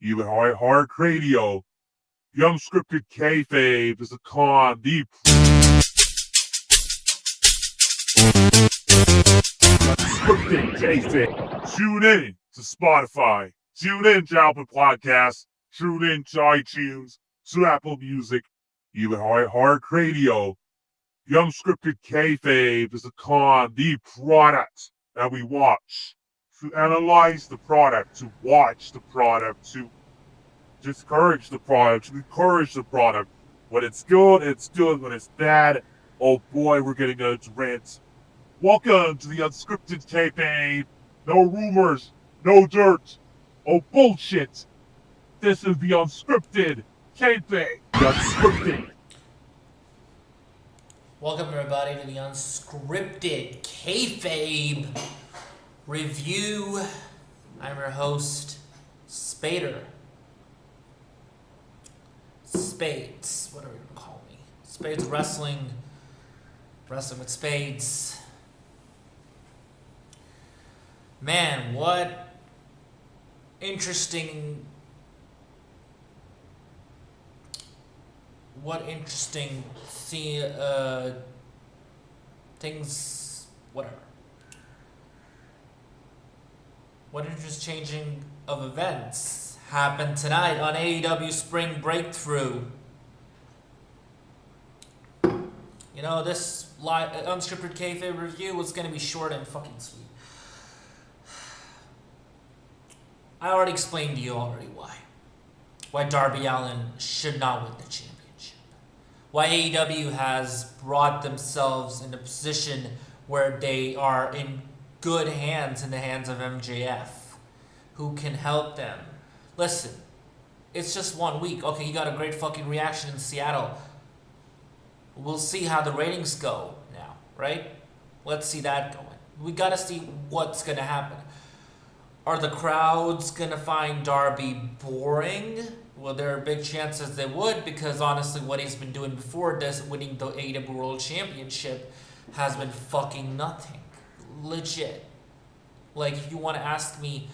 even hard radio. The unscripted kayfabe is a con. The unscripted kayfabe. Tune in to Spotify. Tune in to Apple Podcasts. Tune in to iTunes, to Apple Music, even hard radio. The unscripted kayfabe is a con. The product that we watch. To analyze the product, to watch the product, to discourage the product, to encourage the product. When it's good, it's good. When it's bad, oh boy, we're getting a rant. Welcome to the unscripted kayfabe. No rumors, no dirt, oh bullshit. This is the unscripted kayfabe. The unscripted. Welcome everybody to the unscripted kayfabe review. I'm your host, Spader. Spades, whatever you want to call me. Spades wrestling with spades. Man, what interesting things, whatever. What interesting changing of events happened tonight on AEW SprinG Breakthrough. You know, this unscripted kayfabe review was going to be short and fucking sweet. I already explained to you why Darby Allin should not win the championship. Why AEW has brought themselves in a position where they are in good hands, in the hands of MJF, who can help them. Listen, it's just 1 week. Okay, you got a great fucking reaction in Seattle. We'll see how the ratings go now, right? Let's see that going. We gotta see what's gonna happen. Are the crowds gonna find Darby boring? Well, there are big chances they would, because honestly what he's been doing before this, winning the AEW World Championship, has been fucking nothing. Legit. Like, if you want to ask me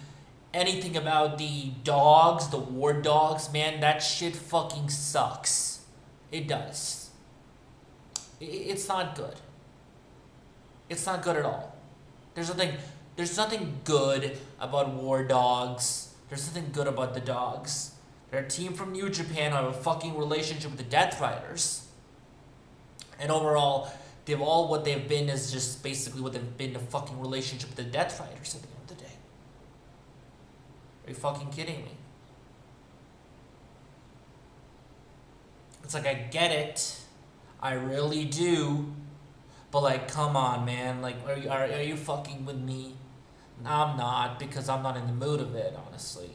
anything about the dogs, the war dogs, man, that shit fucking sucks. It does. It's not good. It's not good at all. There's nothing good about war dogs. There's nothing good about the dogs. They're a team from New Japan who have a fucking relationship with the Death Riders. And overall, what they've been is just basically what they've been, a fucking relationship with the Death Riders at the end of the day. Are you fucking kidding me? It's like, I get it. I really do. But like, come on, man. Like, are you fucking with me? No, I'm not, because I'm not in the mood of it, honestly.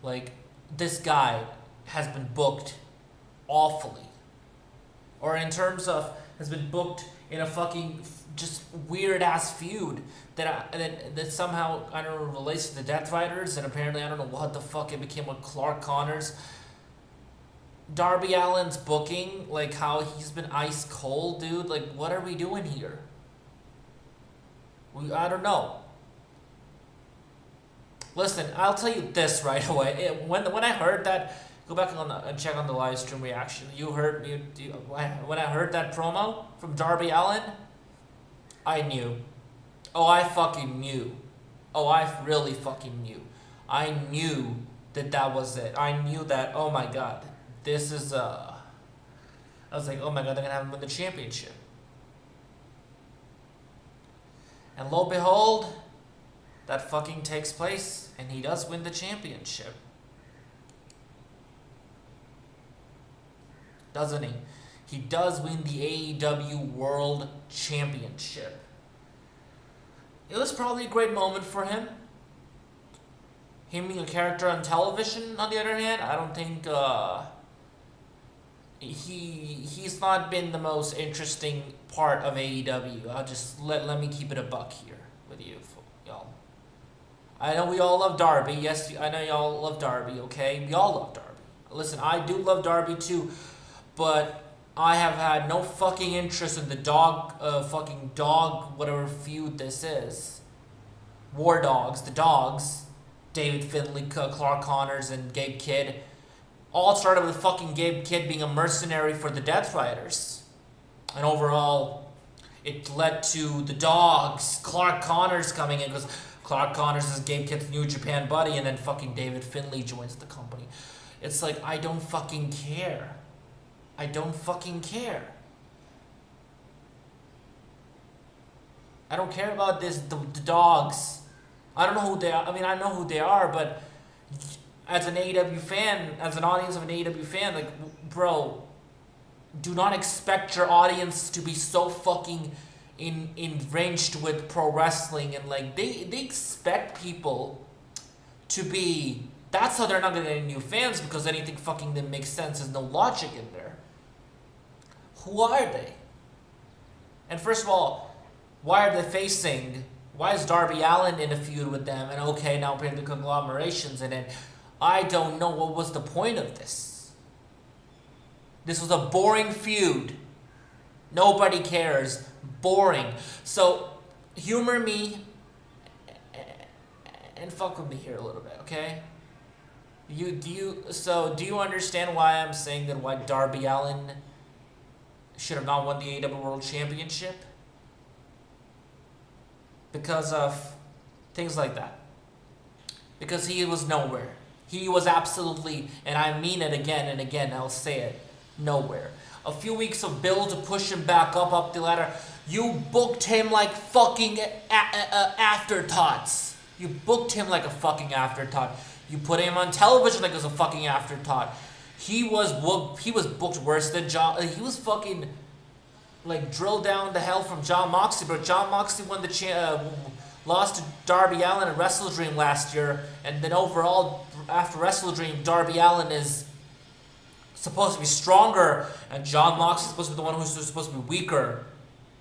Like, this guy has been booked awfully. Or in terms of, has been booked in a fucking just weird ass feud that somehow, I don't know, relates to the Death Riders, and apparently I don't know what the fuck it became with Clark Connors. Darby Allin's booking, like how he's been ice cold, dude. Like, what are we doing here? I don't know. Listen, I'll tell you this right away. When I heard that, go back and check on the live stream reaction. When I heard that promo from Darby Allin, I knew. Oh, I fucking knew. Oh, I really fucking knew. I knew that was it. I knew that, oh my god, this is, I was like, oh my god, they're gonna have him win the championship. And lo and behold, that fucking takes place, and he does win the championship. Doesn't he? He does win the AEW World Championship. It was probably a great moment for him. Him being a character on television, on the other hand, I don't think he's not been the most interesting part of AEW. I'll just let me keep it a buck here with you, y'all. I know we all love Darby. Yes, I know y'all love Darby, okay? We all love Darby. Listen, I do love Darby too, but I have had no fucking interest in the fucking dog, whatever feud this is. War Dogs, the dogs. David Finlay, Clark Connors, and Gabe Kidd. All started with fucking Gabe Kidd being a mercenary for the Death Riders. And overall, it led to the Dogs, Clark Connors coming in, because Clark Connors is Gabe Kidd's New Japan buddy, and then fucking David Finlay joins the company. It's like, I don't fucking care. I don't fucking care. I don't care about this, the Dogs. I don't know who they are. I mean, I know who they are, but as an AEW fan, as an audience of an AEW fan, like, bro, do not expect your audience to be so fucking enraged with pro wrestling, and like they expect people to be. That's how they're not gonna get any new fans, because anything fucking that makes sense. There's no logic in there. Who are they? And first of all, why are they facing? Why is Darby Allin in a feud with them? And okay, now bring the conglomerations in it. I don't know what was the point of this. This was a boring feud. Nobody cares. Boring. So, humor me and fuck with me here a little bit, okay? Do you understand why I'm saying that why Darby Allin should have not won the AEW World Championship? Because of things like that. Because he was nowhere. He was absolutely, and I mean it again and again, I'll say it, nowhere. A few weeks of build to push him back up the ladder. You booked him like fucking afterthoughts. You booked him like a fucking afterthought. You put him on television like it was a fucking afterthought. He was booked worse than John. He was fucking like drilled down the hell from John Moxley, but John Moxley won the lost to Darby Allin at Wrestle Dream last year, and then overall after Wrestle Dream, Darby Allin is supposed to be stronger, and John Moxley is supposed to be the one who's supposed to be weaker,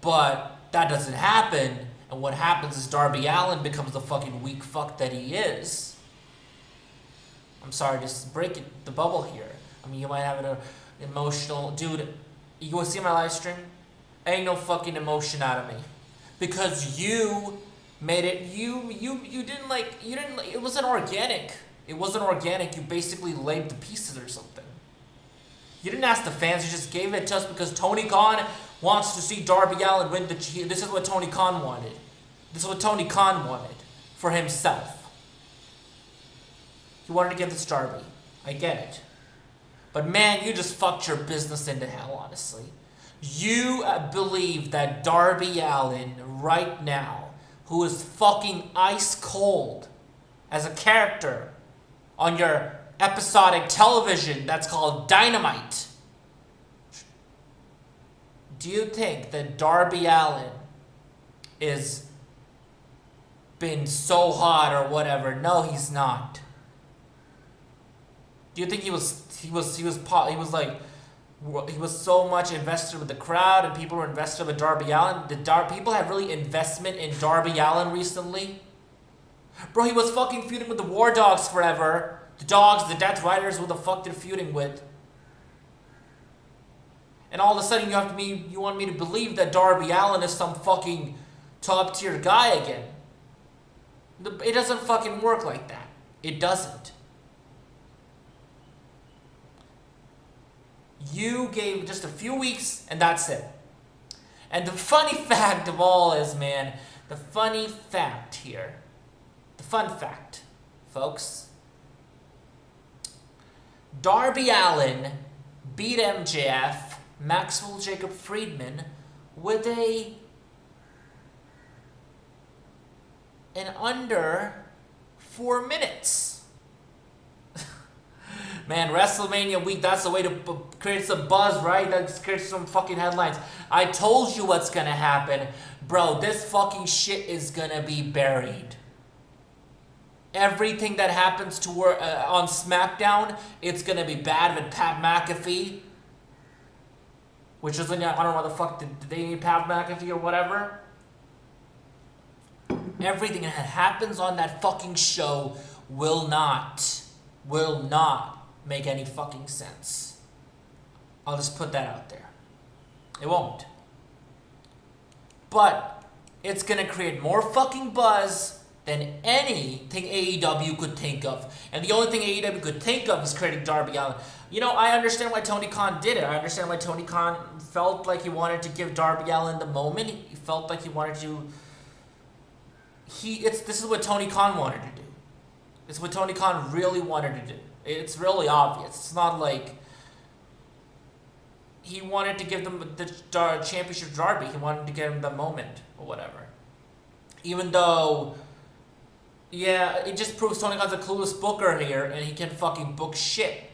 but that doesn't happen. And what happens is Darby Allin becomes the fucking weak fuck that he is. I'm sorry to break the bubble here. I mean, you might have an emotional... Dude, you want to see my live stream? Ain't no fucking emotion out of me. Because you made it... You didn't like... It wasn't organic. It wasn't organic. You basically laid the pieces or something. You didn't ask the fans. You just gave it to us because Tony Khan wants to see Darby Allin win the... This is what Tony Khan wanted. This is what Tony Khan wanted for himself. He wanted to give this Darby. I get it. But man, you just fucked your business into hell, honestly. You believe that Darby Allin right now, who is fucking ice cold as a character on your episodic television that's called Dynamite, do you think that Darby Allin is been so hot or whatever? No, he's not. Do you think he was so much invested with the crowd and people were invested with Darby Allin? Did people have really investment in Darby Allin recently? Bro, he was fucking feuding with the War Dogs forever. The Dogs, the Death Riders, who the fuck they're feuding with. And all of a sudden you want me to believe that Darby Allin is some fucking top tier guy again. It doesn't fucking work like that. It doesn't. You gave just a few weeks, and that's it. And the funny fact of all is, man, the funny fact here, the fun fact, folks, Darby Allin beat MJF, Maxwell Jacob Friedman, with in under 4 minutes. Man, WrestleMania week, that's the way to create some buzz, right? That creates some fucking headlines. I told you what's gonna happen. Bro, this fucking shit is gonna be buried. Everything that happens to her on SmackDown, it's gonna be bad with Pat McAfee. Which isn't, I don't know what the fuck, did they need Pat McAfee or whatever? Everything that happens on that fucking show will not make any fucking sense. I'll just put that out there. It won't. But it's gonna create more fucking buzz than anything AEW could think of. And the only thing AEW could think of is creating Darby Allin. You know, I understand why Tony Khan did it. I understand why Tony Khan felt like he wanted to give Darby Allin the moment. He felt like he wanted to... This is what Tony Khan wanted to do. It's what Tony Khan really wanted to do. It's really obvious. It's not like... He wanted to give them the championship to Darby. He wanted to give him the moment or whatever. Even though... Yeah, it just proves Tony Khan's a clueless booker here, and he can fucking book shit.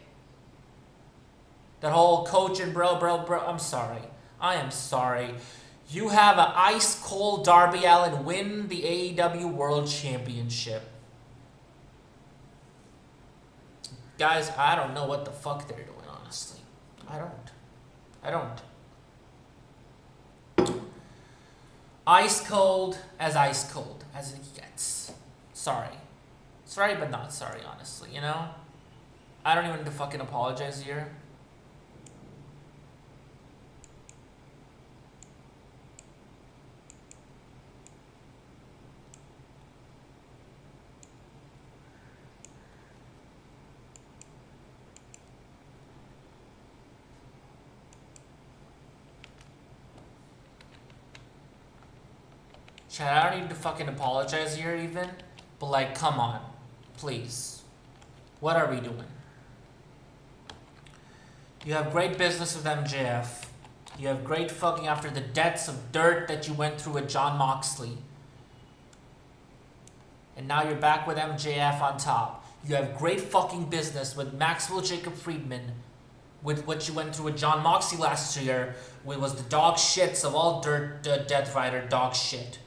That whole coach and bro, I'm sorry. I am sorry. You have an ice-cold Darby Allin win the AEW World Championship. Guys, I don't know what the fuck they're doing, honestly. I don't. Ice-cold as it gets. Sorry. Sorry, but not sorry, honestly, you know? I don't even need to fucking apologize here. Chad, I don't need to fucking apologize here even, but like, come on, please. What are we doing? You have great business with MJF. You have great fucking after the depths of dirt that you went through with Jon Moxley. And now you're back with MJF on top. You have great fucking business with Maxwell Jacob Friedman, with what you went through with Jon Moxley last year, which was the dog shits of all dirt, Death Rider dog shit.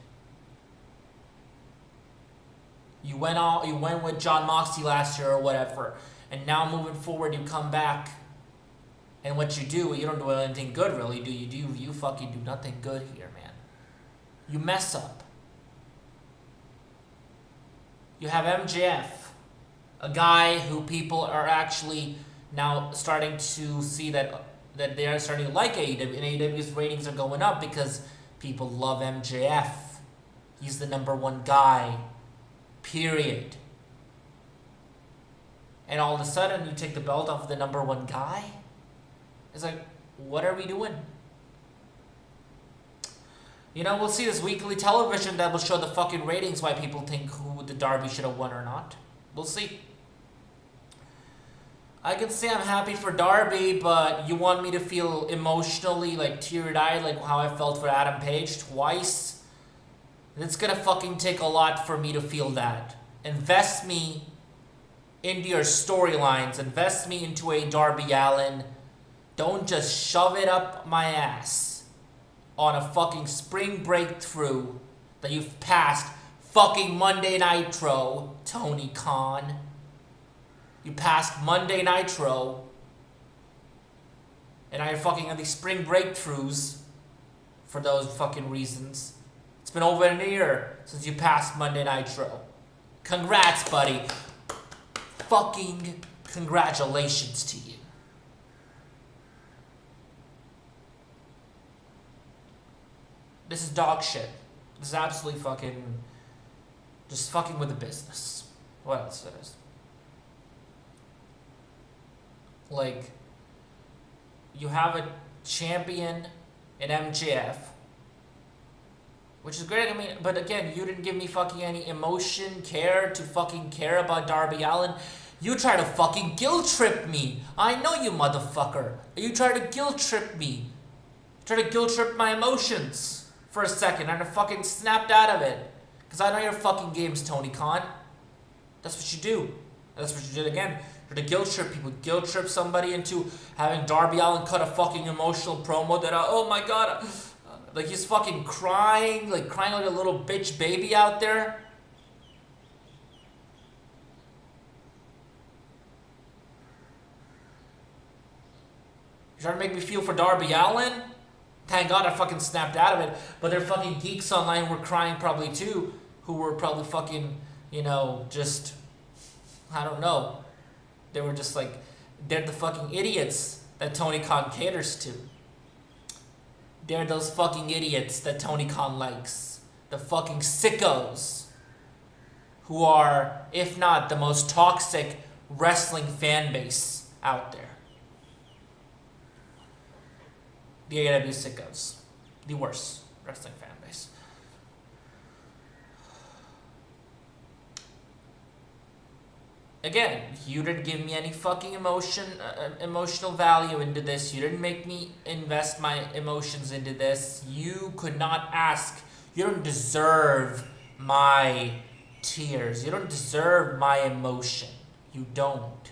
You went with Jon Moxley last year or whatever, and now moving forward you come back, and what you do, you don't do anything good really, do you? You fucking do nothing good here, man. You mess up. You have MJF, a guy who people are actually now starting to see that they are starting to like AEW, and AEW's ratings are going up because people love MJF. He's the #1 guy. Period. And all of a sudden, you take the belt off of the #1 guy? It's like, what are we doing? You know, we'll see this weekly television that will show the fucking ratings why people think who the Darby should have won or not. We'll see. I can say I'm happy for Darby, but you want me to feel emotionally, like, teary-eyed, like how I felt for Adam Page twice? It's gonna fucking take a lot for me to feel that. Invest me into your storylines. Invest me into a Darby Allin. Don't just shove it up my ass on a fucking spring breakthrough that you've passed fucking Monday Nitro, Tony Khan. You passed Monday Nitro, and I fucking have these spring breakthroughs for those fucking reasons. It's been over a year since you passed Monday Nitro. Congrats, buddy. Fucking congratulations to you. This is dog shit. This is absolutely fucking... just fucking with the business. What else it is? Like, you have a champion in MJF, which is great. I mean, but again, you didn't give me fucking any emotion, care about Darby Allin. You try to fucking guilt trip me. I know you, motherfucker. You try to guilt trip me. You try to guilt trip my emotions for a second, and I fucking snapped out of it. Because I know your fucking games, Tony Khan. That's what you do. That's what you did again. You're to guilt trip people. Guilt trip somebody into having Darby Allin cut a fucking emotional promo that, oh my god, like he's fucking crying like a little bitch baby out there. You're trying to make me feel for Darby Allin? Thank God I fucking snapped out of it. But there are fucking geeks online were crying probably too, who were probably fucking, you know, just, I don't know. They were just like, they're the fucking idiots that Tony Khan caters to. They're those fucking idiots that Tony Khan likes. The fucking sickos. who are, if not the most toxic wrestling fan base out there. The AEW sickos. The worst wrestling fan base. Again, you didn't give me any fucking emotional value into this. You didn't make me invest my emotions into this. You could not ask. You don't deserve my tears. You don't deserve my emotion. You don't.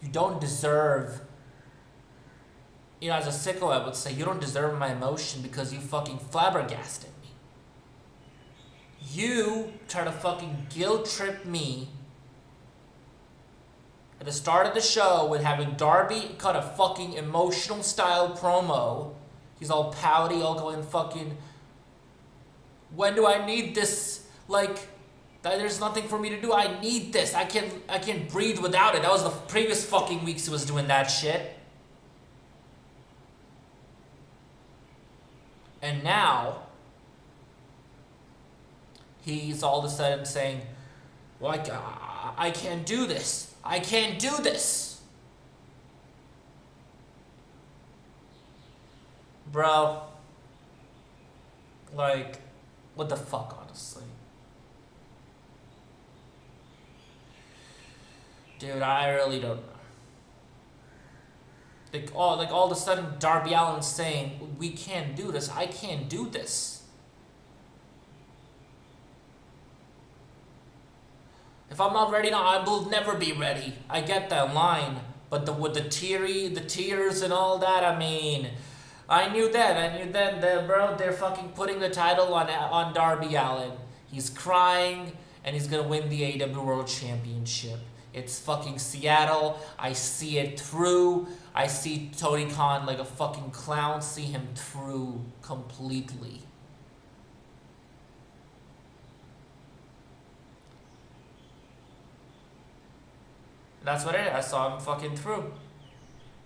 You don't deserve... You know, as a sicko, I would say, you don't deserve my emotion because you fucking flabbergasted me. You try to fucking guilt trip me at the start of the show with having Darby cut a fucking emotional style promo. He's all pouty, all going fucking... When do I need this? Like, there's nothing for me to do. I need this. I can't breathe without it. That was the previous fucking weeks he was doing that shit. And now, he's all of a sudden saying, well, I can't do this. I can't do this. Bro, like, what the fuck, honestly? Dude, I really don't know. Like all of a sudden, Darby Allin's saying, we can't do this. I can't do this. If I'm not ready now, I will never be ready. I get that line. But with the tears and all that, I mean, I knew that, bro. They're fucking putting the title on Darby Allin. He's crying, and he's gonna win the AEW World Championship. It's fucking Seattle. I see it through. I see Tony Khan like a fucking clown. See him through completely. That's what it is. I saw him fucking through.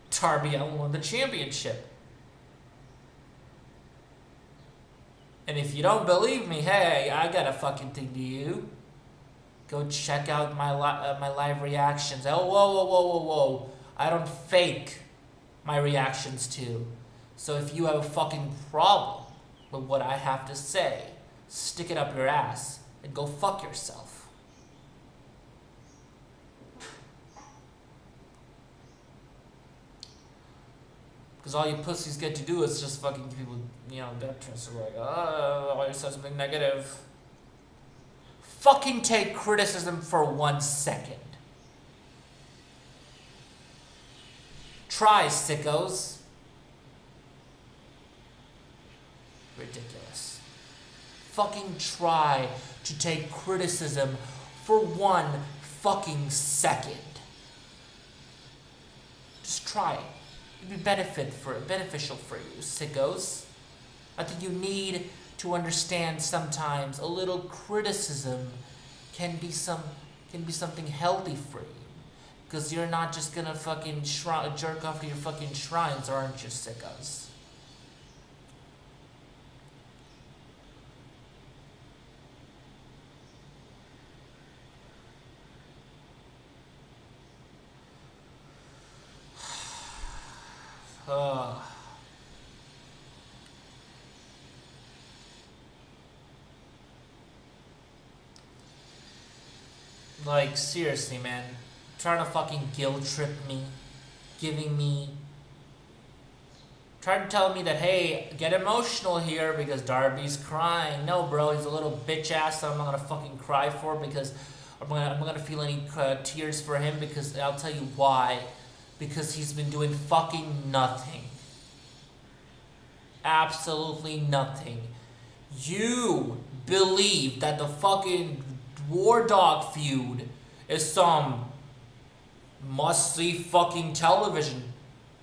Darby Allin won the championship. And if you don't believe me, hey, I got a fucking thing to you. Go check out my live reactions. Oh, whoa. I don't fake my reactions too. So if you have a fucking problem with what I have to say, stick it up your ass and go fuck yourself. Because all you pussies get to do is just fucking people, you know, death threats are like, oh, you said something negative. Fucking take criticism for 1 second. Try, sickos. Ridiculous. Fucking try to take criticism for 1 fucking second. Just try it. It'd be beneficial for you, sickos. I think you need to understand sometimes a little criticism can be something healthy for you. Because you're not just gonna fucking jerk off to your fucking shrines, aren't you, sickos? Like, seriously, man. Trying to fucking guilt trip me. Trying to tell me that, hey, get emotional here because Darby's crying. No, bro, he's a little bitch ass that I'm not gonna fucking cry for because I'm not gonna feel any tears for him because I'll tell you why. Because he's been doing fucking nothing. Absolutely nothing. You believe that the fucking War Dog feud is some must-see fucking television.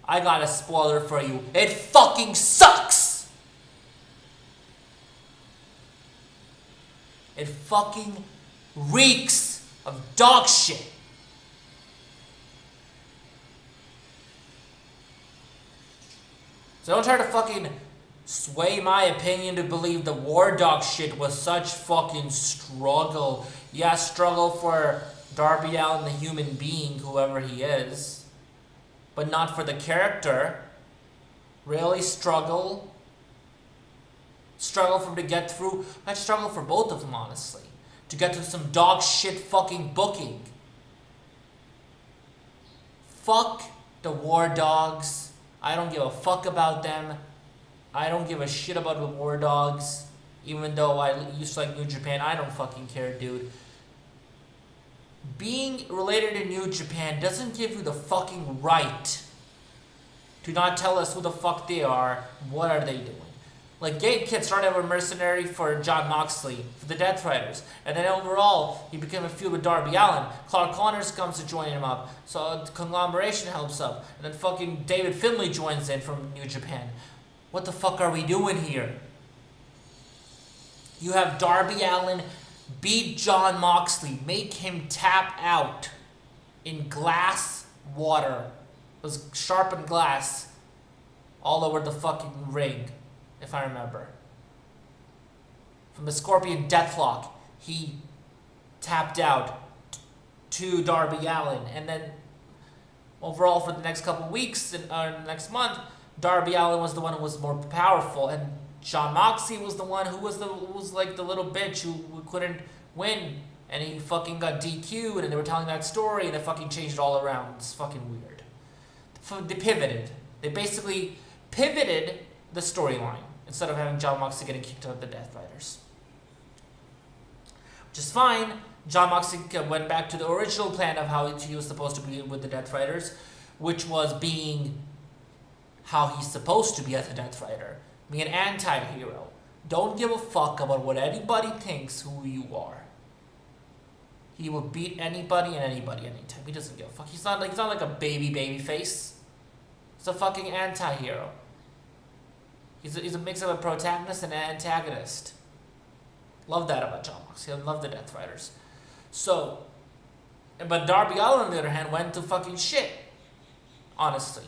I got a spoiler for you. It fucking sucks! It fucking reeks of dog shit. So don't try to fucking sway my opinion to believe the War Dog shit was such fucking struggle. Yeah, struggle for Darby Allin, the human being, whoever he is, but not for the character. Really struggle for him to get through. I struggle for both of them, honestly, to get to some dog shit fucking booking. Fuck the War Dogs. I don't give a fuck about them. I don't give a shit about the War Dogs. Even though I used to like New Japan, I don't fucking care, dude. Being related to New Japan doesn't give you the fucking right to not tell us who the fuck they are, what are they doing. Like, Gabe Kidd started out a mercenary for Jon Moxley, for the Death Riders, and then overall, he became a feud with Darby Allin. Clark Connors comes to join him up, so Conglomeration helps up, and then fucking David Finlay joins in from New Japan. What the fuck are we doing here? You have Darby Allin beat Jon Moxley, make him tap out in glass water. It was sharpened glass all over the fucking ring, if I remember. From the Scorpion Deathlock, he tapped out to Darby Allin, and then overall for the next couple weeks and next month, Darby Allin was the one who was more powerful, and Jon Moxley was the one who was like the little bitch who couldn't win, and he fucking got DQ'd, and they were telling that story, and they fucking changed it all around. It's fucking weird. They pivoted. They basically pivoted the storyline instead of having Jon Moxley getting kicked out of the Death Riders. Which is fine. Jon Moxley went back to the original plan of how he was supposed to be with the Death Riders, which was being how he's supposed to be as a Death Rider. Be an anti-hero. Don't give a fuck about what anybody thinks who you are. He will beat anybody and anybody anytime. He doesn't give a fuck. He's not like a baby face. He's a fucking anti-hero. He's a mix of a protagonist and an antagonist. Love that about Jon Moxley. I love the Death Riders. So, but Darby Allin, on the other hand, went to fucking shit. Honestly.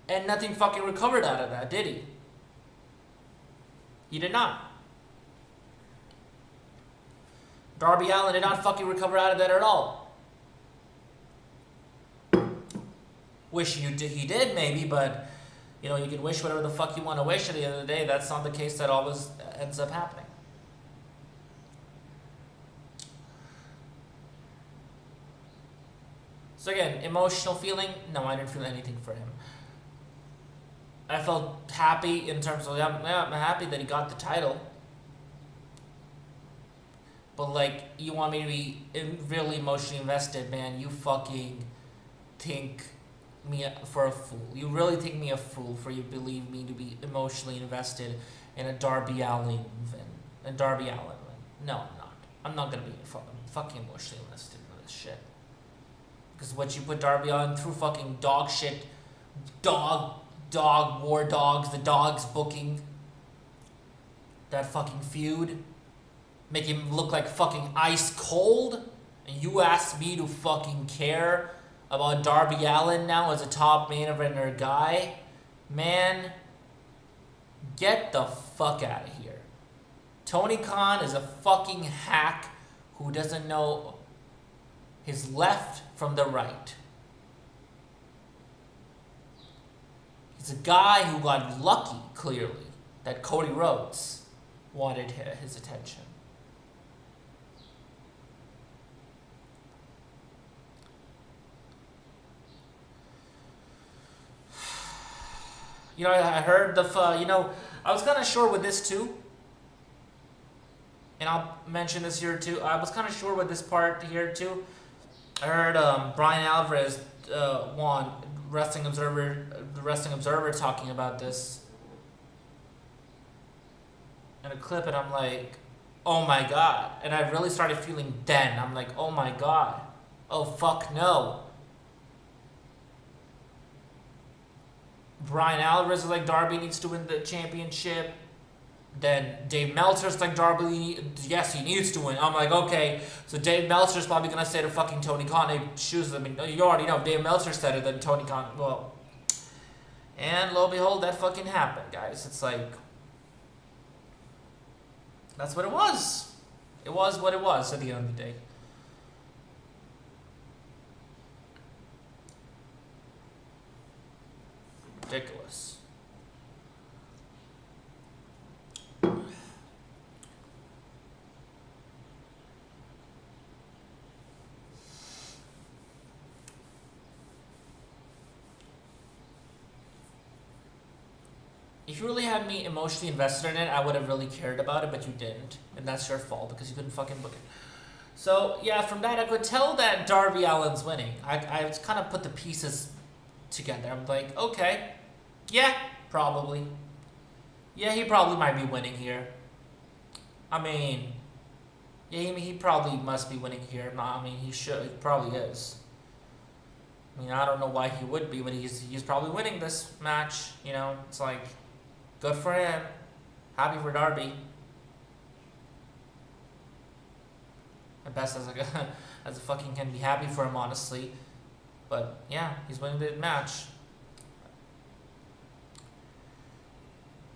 And nothing fucking recovered out of that, did he? He did not. Darby Allin did not fucking recover out of that at all. Wish he did, maybe, but, you know, you can wish whatever the fuck you want to wish. At the end of the day, that's not the case that always ends up happening. So again, emotional feeling? No, I didn't feel anything for him. I felt happy in terms of, I'm happy that he got the title. But, like, you want me to be really emotionally invested, man, you fucking think me for a fool. You really think me a fool for you believe me to be emotionally invested in a Darby Allin win. No, I'm not. I'm not going to be fucking emotionally invested in this shit. Because what you put Darby Allin through fucking dog shit, War Dogs, the dogs booking, that fucking feud, make him look like fucking ice cold, and you ask me to fucking care about Darby Allin now as a top main eventer guy? Man, get the fuck out of here. Tony Khan is a fucking hack who doesn't know his left from the right. He's a guy who got lucky, clearly, that Cody Rhodes wanted his attention. You know, I heard I was kind of sure with this too. And I'll mention this here too. I was kind of sure with this part here too. I heard Brian Alvarez won the Wrestling Observer talking about this in a clip, and I'm like, oh my god. And I really started feeling then. I'm like, oh my god. Oh fuck no. Brian Alvarez is like, Darby needs to win the championship. Then Dave Meltzer's like, Darby, yes, he needs to win. I'm like, okay. So Dave Meltzer's probably going to say to fucking Tony Khan, hey, shoes, I mean, you already know, if Dave Meltzer said it, then Tony Khan, well. And lo and behold, that fucking happened, guys. It's like, that's what it was. It was what it was at the end of the day. Ridiculous. If you really had me emotionally invested in it, I would have really cared about it, but you didn't. And that's your fault because you couldn't fucking book it. So, yeah, from that, I could tell that Darby Allin's winning. I kind of put the pieces together. I'm like, okay, yeah, probably. Yeah, he probably might be winning here. I mean, yeah, he probably must be winning here. No, I mean, he should. He probably is. I mean, I don't know why he would be, but he's probably winning this match. You know, it's like, good for him. Happy for Darby. At best, as a fucking can be happy for him, honestly. But yeah, he's winning the match.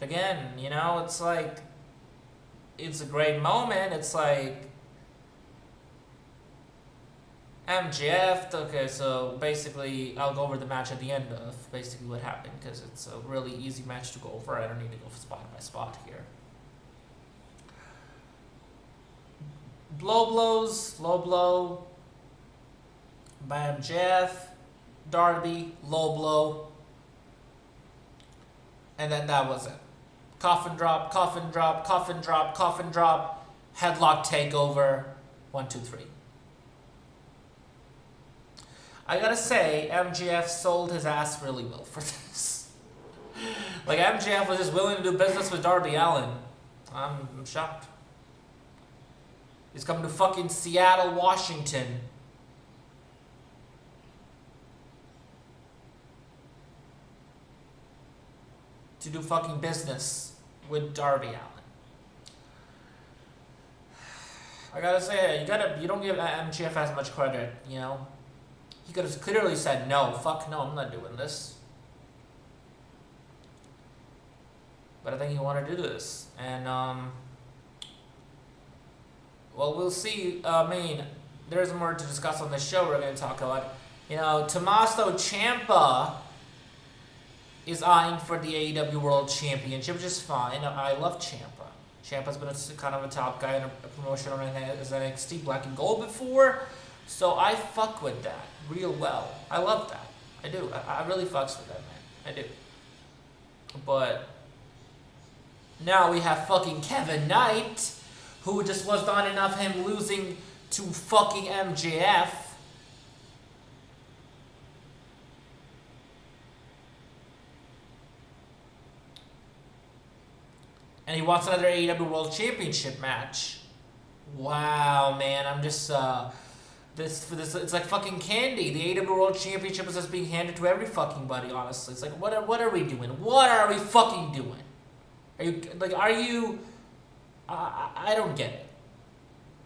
Again, you know, it's like, it's a great moment. It's like, MJF, okay, so basically, I'll go over the match at the end of basically what happened, because it's a really easy match to go over. I don't need to go spot by spot here. Low blow by MJF, Darby, low blow, and then that was it. Coffin drop, coffin drop, coffin drop, coffin drop, headlock takeover, 1, 2, 3. I gotta say, MJF sold his ass really well for this. Like, MJF was just willing to do business with Darby Allin. I'm shocked. He's coming to fucking Seattle, Washington. To do fucking business with Darby Allin. I gotta say, you don't give MJF as much credit, you know? He could have clearly said, no, fuck no, I'm not doing this. But I think he wanted to do this. And, well, we'll see. I mean, there's more to discuss on this show we're going to talk about. You know, Tommaso Ciampa is eyeing for the AEW World Championship, which is fine. I love Ciampa. Ciampa's been kind of a top guy in a promotion on as NXT Black and Gold before. So I fuck with that real well. I love that. I do. I really fucks with that, man. I do. But now we have fucking Kevin Knight, who just was not enough him losing to fucking MJF. And he wants another AEW World Championship match. Wow, man. I'm just, it's like fucking candy. The AEW World Championship is just being handed to every fucking buddy, honestly. It's like, what are we doing? What are we fucking doing? I don't get it.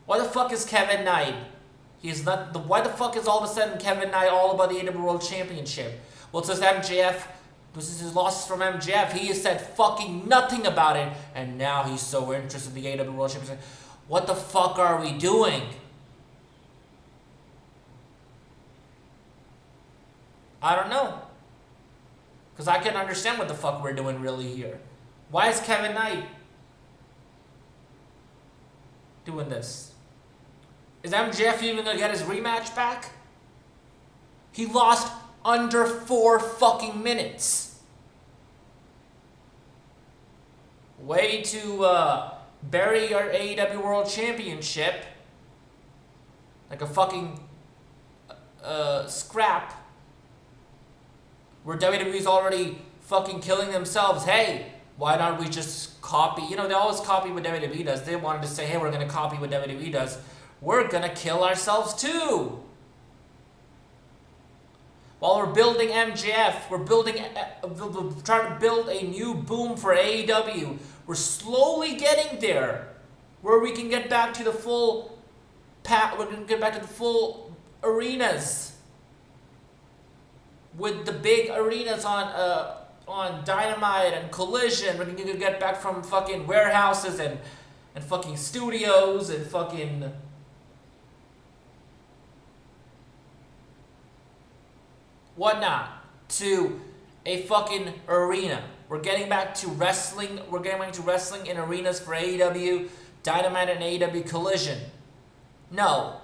Why the fuck is Kevin Knight? Why the fuck is all of a sudden Kevin Knight all about the AEW World Championship? Well, it says MJF, this is his losses from MJF. He has said fucking nothing about it, and now he's so interested in the AEW World Championship. What the fuck are we doing? I don't know. Because I can understand what the fuck we're doing really here. Why is Kevin Knight doing this? Is MJF even going to get his rematch back? He lost under 4 fucking minutes. Way to bury our AEW World Championship like a fucking scrap. Where WWE's already fucking killing themselves. Hey, why don't we just copy? You know, they always copy what WWE does. They wanted to say, hey, we're going to copy what WWE does. We're going to kill ourselves too. While we're building MJF, we're trying to build a new boom for AEW. We're slowly getting there, where we can get back to the full arenas, with the big arenas on Dynamite and Collision when you could get back from fucking warehouses and fucking studios and fucking whatnot to a fucking arena. We're getting back to wrestling. We're getting back to wrestling in arenas for AEW, Dynamite, and AEW Collision. No.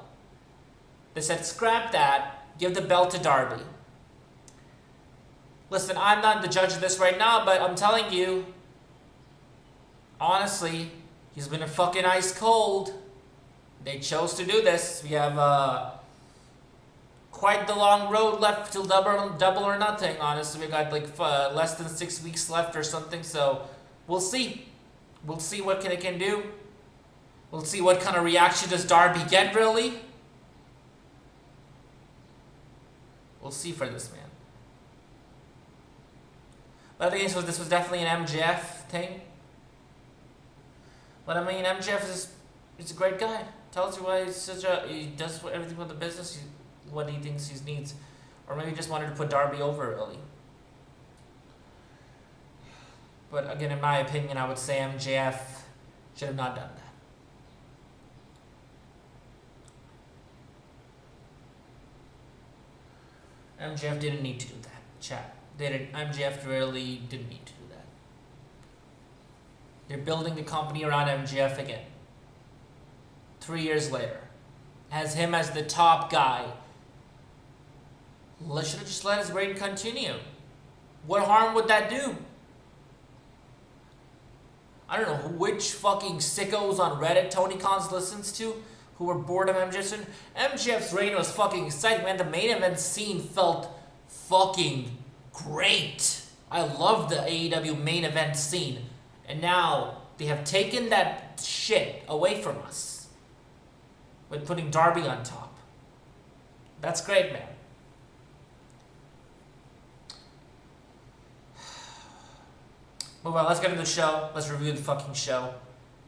They said scrap that, give the belt to Darby. Listen, I'm not the judge of this right now, but I'm telling you, honestly, he's been a fucking ice cold. They chose to do this. We have quite the long road left till double or nothing. Honestly, we got like less than 6 weeks left or something. So we'll see. We'll see what it can do. We'll see what kind of reaction does Darby get. Really, we'll see for this man. But I think this was definitely an MJF thing. But I mean, MJF is a great guy. Tells you why he does everything with the business, what he thinks he needs. Or maybe he just wanted to put Darby over early. But again, in my opinion, I would say MJF should have not done that. MJF didn't need to do that, chat. MJF really didn't need to do that. They're building the company around MJF again. 3 years later. Has him as the top guy. Should have just let his reign continue. What harm would that do? I don't know which fucking sickos on Reddit Tony Khan's listens to who were bored of MJF. MJF's reign was fucking exciting, man. The main event scene felt fucking great. I love the AEW main event scene. And now they have taken that shit away from us with putting Darby on top. That's great, man. Move on, let's get into the show. Let's review the fucking show.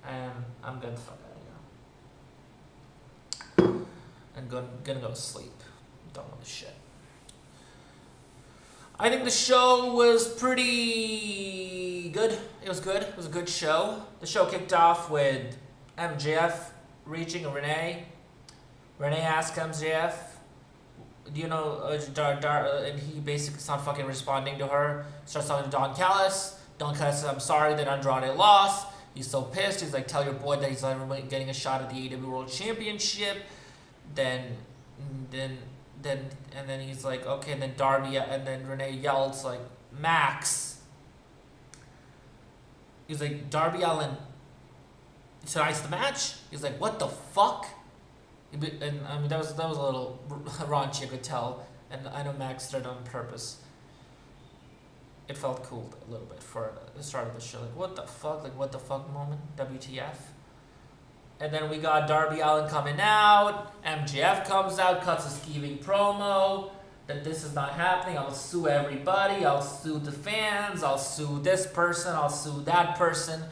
And I'm gonna fuck out of here. I'm gonna go to sleep. I'm done with this shit. I think the show was pretty good. It was good. It was a good show. The show kicked off with MJF reaching Renee. Renee asked MJF, do you know, and he basically is not fucking responding to her. Starts talking to Don Callis. Don Callis says, I'm sorry that Andrade lost. He's so pissed. He's like, tell your boy that he's never getting a shot at the AEW World Championship. Then he's like, okay, and then Darby, and then Renee yells like, Max. He's like, Darby Allin, tonight's the match? He's like, what the fuck? And I mean, that was a little raunchy, I could tell. And I know Max did it on purpose. It felt cool a little bit for the start of the show. Like, what the fuck? Like, what the fuck moment? WTF? And then we got Darby Allin coming out. MJF comes out, cuts a skeeving promo. That this is not happening. I'll sue everybody. I'll sue the fans. I'll sue this person. I'll sue that person.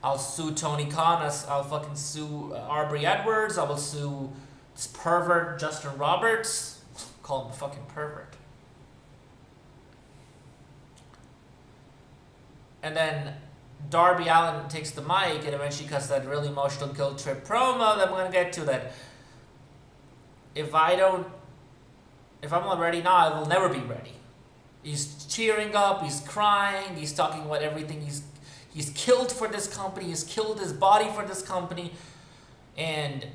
I'll sue Tony Khan. I'll fucking sue Aubrey Edwards. I will sue this pervert Justin Roberts. Call him a fucking pervert. And then Darby Allin takes the mic and eventually cuts that really emotional guilt trip promo that I'm going to get to. That if I'm not ready now, I will never be ready. He's cheering up, he's crying, he's talking about everything he's killed for this company, he's killed his body for this company, and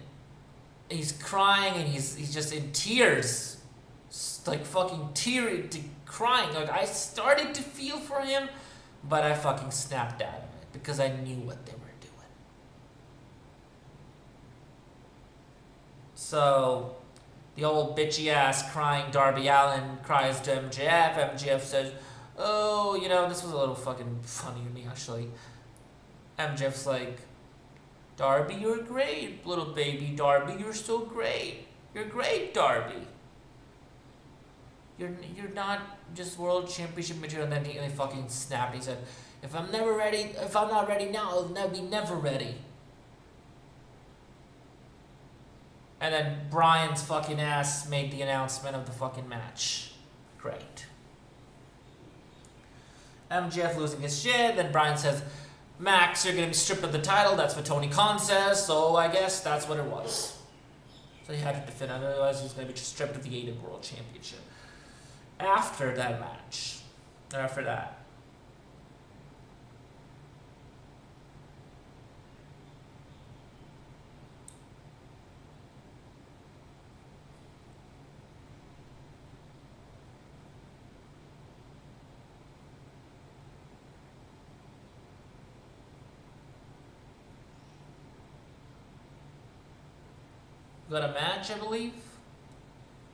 he's crying and he's just in tears, like fucking crying. Like, I started to feel for him, but I fucking snapped out of it because I knew what they were doing. So the old bitchy ass crying Darby Allin cries to MJF. MJF says, oh, you know, this was a little fucking funny to me, actually. MJF's like, Darby, you're great, little baby Darby. You're so great. You're great, Darby. You're not just world championship material. And then he fucking snapped. He said, if I'm not ready now, I'll be never ready. And then Brian's fucking ass made the announcement of the fucking match. Great. MJF losing his shit. Then Bryan says, Max, you're going to be stripped of the title. That's what Tony Khan says. So I guess that's what it was. So he had to defend. Otherwise, he was going to be stripped of the AEW World Championship. After that match, after that, we got a match, I believe.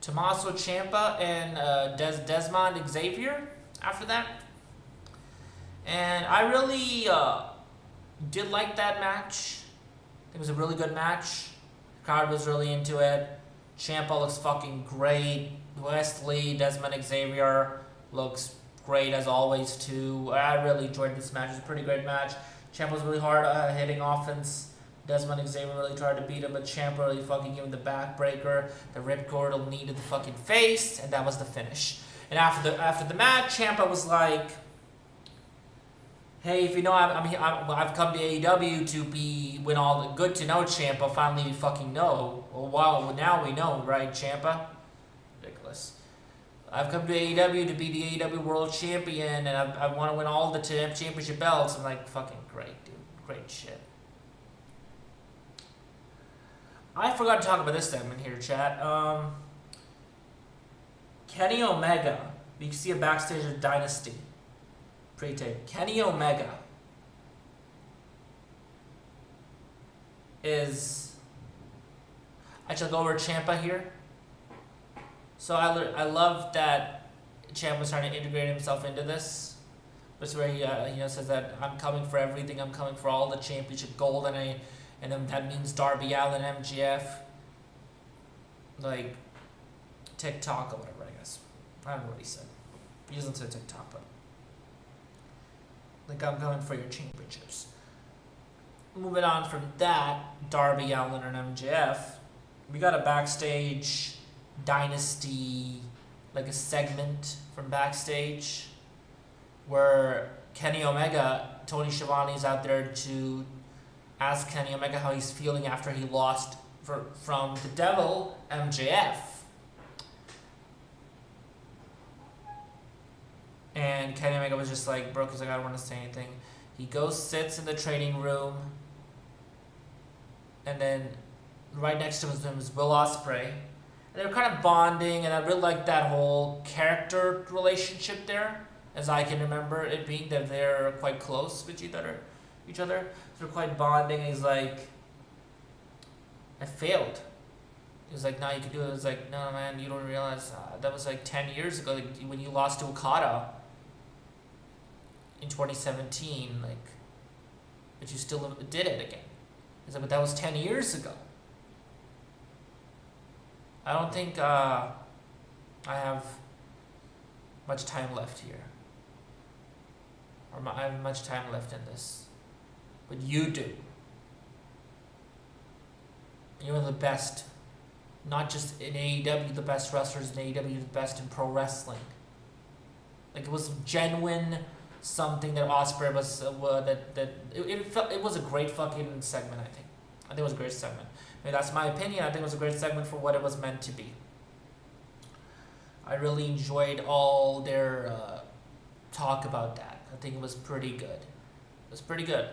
Tommaso Ciampa and Desmond Xavier after that. And I really did like that match. It was a really good match. The crowd was really into it. Ciampa looks fucking great. Wesley, Desmond Xavier looks great as always too. I really enjoyed this match. It was a pretty great match. Ciampa was really hard hitting offense. Desmond Xavier really tried to beat him, but Ciampa really fucking gave him the backbreaker, the ripcord knee to the fucking face, and that was the finish. And after the match, Ciampa was like, "Hey, if you know I've come to AEW to win all the good to know Ciampa. Finally, we fucking know. Well, wow, now we know, right, Ciampa? Ridiculous. I've come to AEW to be the AEW World Champion, and I want to win all the championship belts." I'm like, fucking great, dude, great shit. I forgot to talk about this segment here, chat. Kenny Omega. You can see a backstage of Dynasty pre-tape. Kenny Omega is... I shall go over Ciampa here. So I love that Ciampa was trying to integrate himself into this. That's where he says that I'm coming for everything. I'm coming for all the championship gold, and then that means Darby Allin, MJF, like TikTok or whatever, I guess. I don't know what he said. He doesn't say TikTok, but like, I'm coming for your championships. Moving on from that, Darby Allin and MJF, we got a backstage Dynasty, like a segment from backstage where Kenny Omega, Tony Schiavone's out there to ask Kenny Omega how he's feeling after he lost from the Devil, MJF. And Kenny Omega was just like, bro, because I don't want to say anything. He goes, sits in the training room, and then right next to him is Will Ospreay. And they were kind of bonding, and I really like that whole character relationship there, as I can remember it being that they're quite close with each other. So they're quite bonding. He's like, I failed. He was like, no, you can do it. It was like, no, man, you don't realize that was like 10 years ago, like, when you lost to Okada in 2017, like, but you still did it again. He's like, but that was 10 years ago. I don't think I have much time left here. Or I have much time left in this. But you do. You're the best. Not just in AEW, the best wrestlers in AEW, the best in pro wrestling. Like, it was genuine something that Ospreay was, it was a great fucking segment, I think. I think it was a great segment. I mean, that's my opinion. I think it was a great segment for what it was meant to be. I really enjoyed all their talk about that. I think it was pretty good. It was pretty good.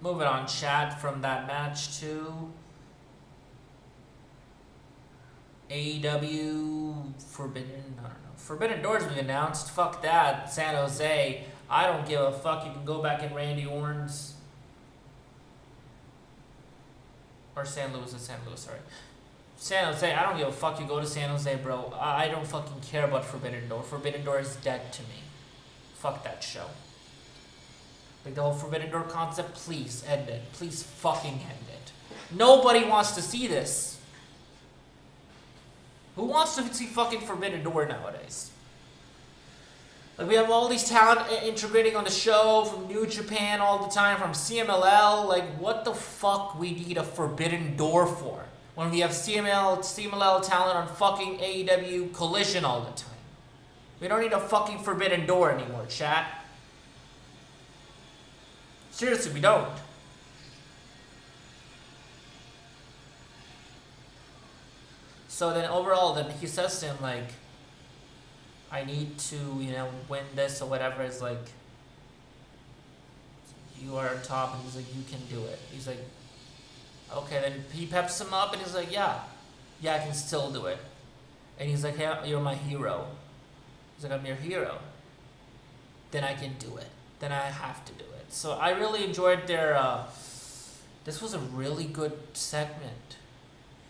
Moving on, chat, from that match to AEW Forbidden Doors being announced. Fuck that. San Jose. I don't give a fuck. You can go back in Randy Orton's. Or San Luis, sorry. San Jose, I don't give a fuck. You go to San Jose, bro. I don't fucking care about Forbidden Door. Forbidden Door is dead to me. Fuck that show. Like, the whole Forbidden Door concept, please end it. Please fucking end it. Nobody wants to see this. Who wants to see fucking Forbidden Door nowadays? Like, we have all these talent integrating on the show from New Japan all the time, from CMLL. Like, what the fuck we need a Forbidden Door for? when we have CMLL talent on fucking AEW Collision all the time. We don't need a fucking Forbidden Door anymore, chat. Seriously, we don't. So then overall, then he says to him, like, I need to, win this or whatever. It's like, you are on top, and he's like, you can do it. He's like, okay, then he peps him up, and he's like, yeah, I can still do it. And he's like, hey, you're my hero. He's like, I'm your hero. Then I can do it. Then I have to do it. So I really enjoyed their, this was a really good segment.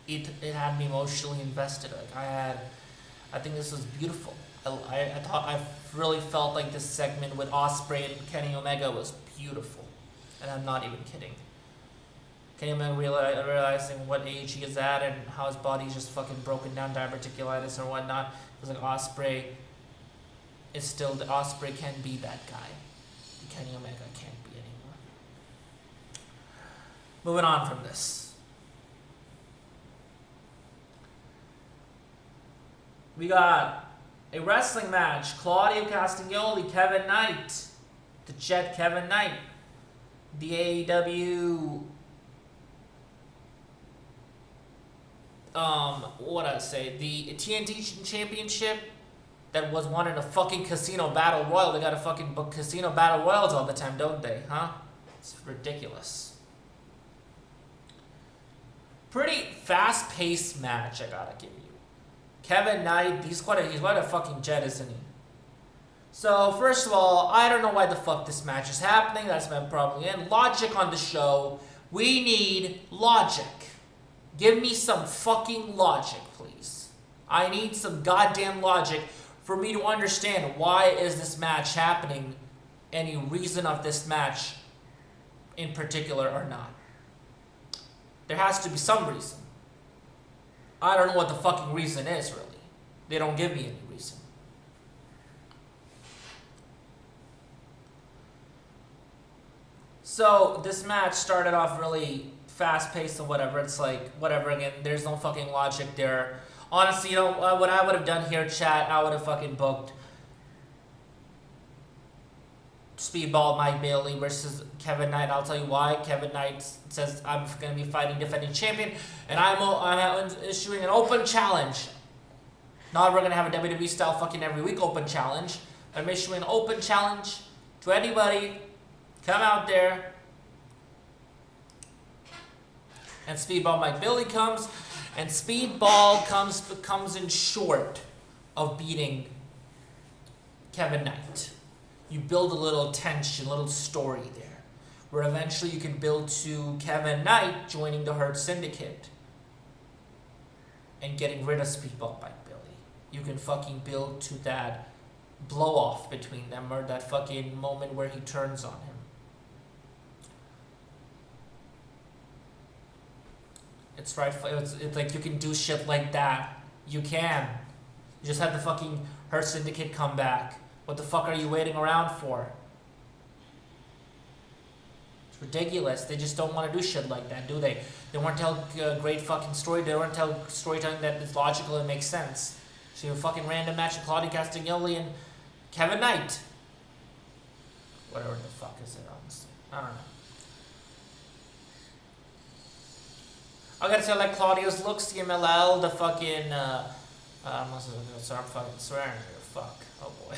It had me emotionally invested. Like I think this was beautiful. I really felt like this segment with Ospreay and Kenny Omega was beautiful. And I'm not even kidding. Kenny Omega realizing what age he is at and how his body's just fucking broken down, diverticulitis or whatnot. It was like Ospreay is still, the Ospreay can be that guy. Kenny Omega can't be anymore. Moving on from this. We got a wrestling match. Claudio Castagnoli, Kevin Knight. The Jet Kevin Knight. The AEW... what I say? The TNT Championship that was won in a fucking Casino Battle Royal. They gotta fucking book Casino Battle Royals all the time, don't they? Huh? It's ridiculous. Pretty fast-paced match, I gotta give you. Kevin Knight, he's quite a fucking jet, isn't he? So, first of all, I don't know why the fuck this match is happening. That's my problem again. Logic on the show. We need logic. Give me some fucking logic, please. I need some goddamn logic for me to understand why is this match happening, any reason of this match in particular or not. There has to be some reason. I don't know what the fucking reason is, really. They don't give me any reason. So, this match started off really fast-paced or whatever. It's like, whatever, again, there's no fucking logic there. Honestly, what I would have done here, chat, I would have fucking booked Speedball Mike Bailey versus Kevin Knight. I'll tell you why. Kevin Knight says, I'm going to be fighting defending champion, and I'm issuing an open challenge. Not we're going to have a WWE style fucking every week open challenge. I'm issuing an open challenge to anybody. Come out there. And Speedball Mike Bailey comes, and Speedball comes in short of beating Kevin Knight. You build a little tension, a little story there, where eventually you can build to Kevin Knight joining the Hurt Syndicate and getting rid of Speedball Mike Bailey. You can fucking build to that blow off between them, or that fucking moment where he turns on him. It's right. It's like you can do shit like that. You can. You just have the fucking Hurt Syndicate come back. What the fuck are you waiting around for? It's ridiculous. They just don't want to do shit like that, do they? They want to tell great fucking story. They want to tell storytelling that is logical and makes sense. So you have a fucking random match of Claudio Castagnoli and Kevin Knight. Whatever the fuck is it, honestly. I don't know. I gotta say, I like Claudio's looks, CMLL, the fucking, sorry, I'm fucking swearing here, fuck, oh boy,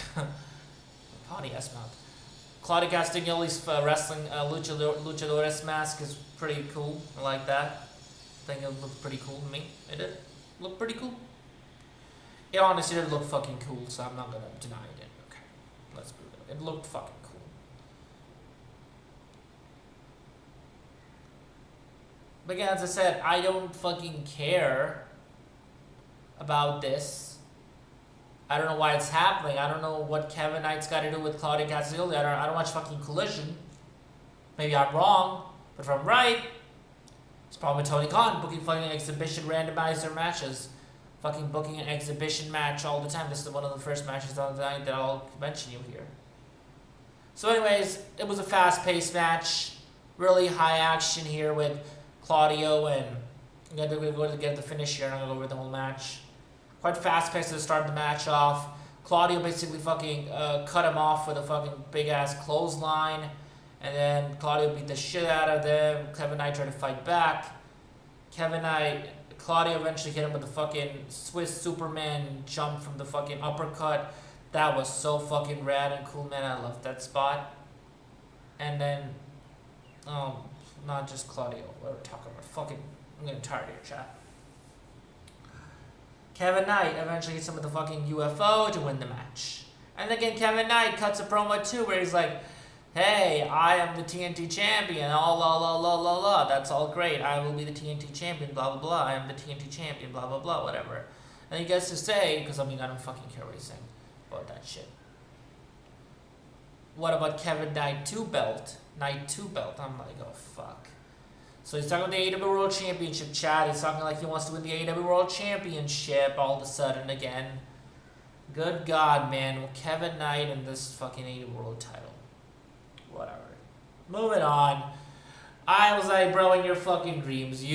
potty ass mouth. Claudio Castagnoli's wrestling luchadores mask is pretty cool, I like that. I think it looked pretty cool to me, it did, look pretty cool. It honestly did look fucking cool, so I'm not gonna deny it, okay, let's prove it, it looked fucking cool. But again, as I said, I don't fucking care about this. I don't know why it's happening. I don't know what Kevin Knight's got to do with Claudio Castagnoli. I don't watch fucking Collision. Maybe I'm wrong, but if I'm right, it's probably Tony Khan booking fucking exhibition randomizer matches. Fucking booking an exhibition match all the time. This is one of the first matches on the night that I'll mention you here. So anyways, it was a fast-paced match. Really high action here with Claudio and I'm gonna go to get the finish here, and I'm gonna go over the whole match. Quite fast paced to start the match off. Claudio basically fucking cut him off with a fucking big ass clothesline. And then Claudio beat the shit out of them. Kevin Knight tried to fight back. Claudio eventually hit him with the fucking Swiss Superman jump from the fucking uppercut. That was so fucking rad and cool, man. I loved that spot. And then, not just Claudio. What are we talking about? Fucking, I'm getting tired of your chat. Kevin Knight eventually hits him with the fucking UFO to win the match. And again, Kevin Knight cuts a promo too where he's like, hey, I am the TNT champion, la la la la la la, that's all great, I will be the TNT champion, blah blah blah, I am the TNT champion, blah blah blah, whatever. And he gets to say, because I mean, I don't fucking care what he's saying about that shit. What about Kevin Knight 2 belt? Knight 2 belt, I'm like, oh fuck. So he's talking about the AEW World Championship, chat. He's talking like he wants to win the AEW World Championship all of a sudden again. Good God, man. Well, Kevin Knight and this fucking AEW World title. Whatever. Moving on. I was like, bro, in your fucking dreams,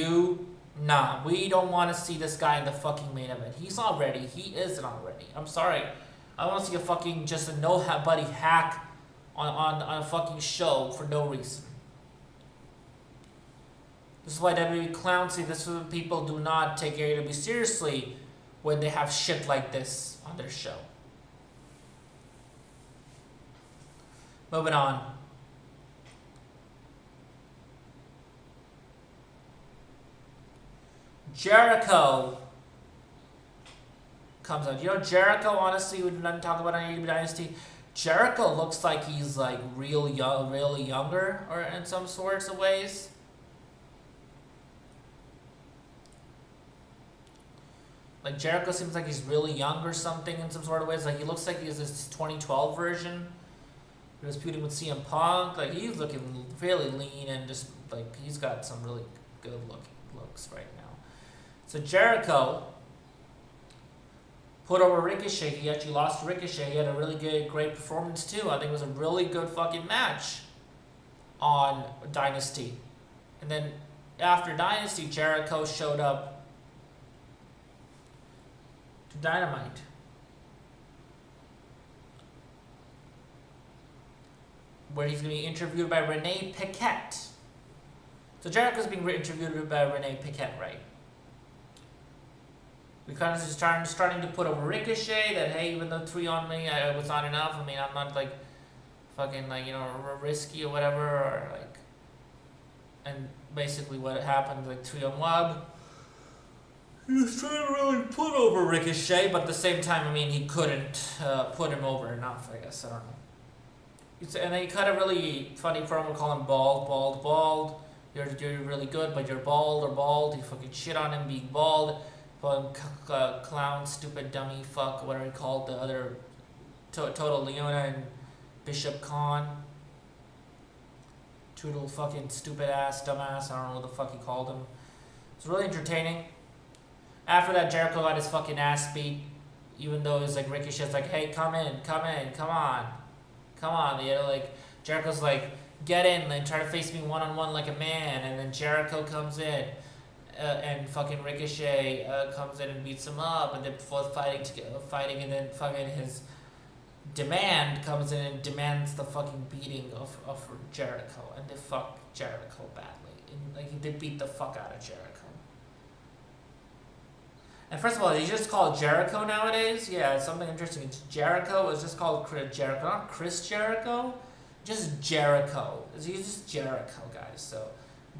nah, we don't want to see this guy in the fucking main event. He's not ready. He isn't already. I'm sorry. I want to see a fucking, just a nobody hack on a fucking show for no reason. This is why WWE clowns see this is when people do not take AEW seriously when they have shit like this on their show. Moving on. Jericho comes out. You know, Jericho, honestly, we didn't talk about on AEW Dynasty. Jericho looks like he's like really younger, or in some sorts of ways. Like, Jericho seems like he's really young or something in some sort of ways. Like, he looks like he's this 2012 version. He was feuding with CM Punk. Like, he's looking really lean and just, like, he's got some really good looks right now. So, Jericho put over Ricochet. He actually lost to Ricochet. He had a really great performance, too. I think it was a really good fucking match on Dynasty. And then, after Dynasty, Jericho showed up to Dynamite. Where he's going to be interviewed by Renee Paquette. So Jericho's being interviewed by Renee Paquette, right? We kind of just starting to put over Ricochet that, hey, even though 3 on me, it was not enough. I mean, I'm not like fucking like, you know, risky or whatever, or like, and basically what happened, like 3 on Web. He was trying to really put over Ricochet, but at the same time, I mean, he couldn't put him over enough, I guess. I don't know. And then he cut a really funny promo, call him bald. You're really good, but you're bald. He fucking shit on him being bald. Call him clown, stupid, dummy, fuck, whatever he called the other Total Leona and Bishop Khan. Toodle fucking stupid ass, dumbass, I don't know what the fuck he called him. It's really entertaining. After that, Jericho got his fucking ass beat, even though it was like Ricochet's like, hey, come on, you know, like, Jericho's like, get in and try to face me one-on-one like a man, and then Jericho comes in, and fucking Ricochet comes in and beats him up, and then before fighting, and then fucking his demand comes in and demands the fucking beating of Jericho, and they fuck Jericho badly, and like, they beat the fuck out of Jericho. And first of all, you just call it Jericho nowadays? Yeah, it's something interesting. It's Jericho. It's just called Jericho. Not Chris Jericho. Just Jericho. He's just Jericho, guys. So,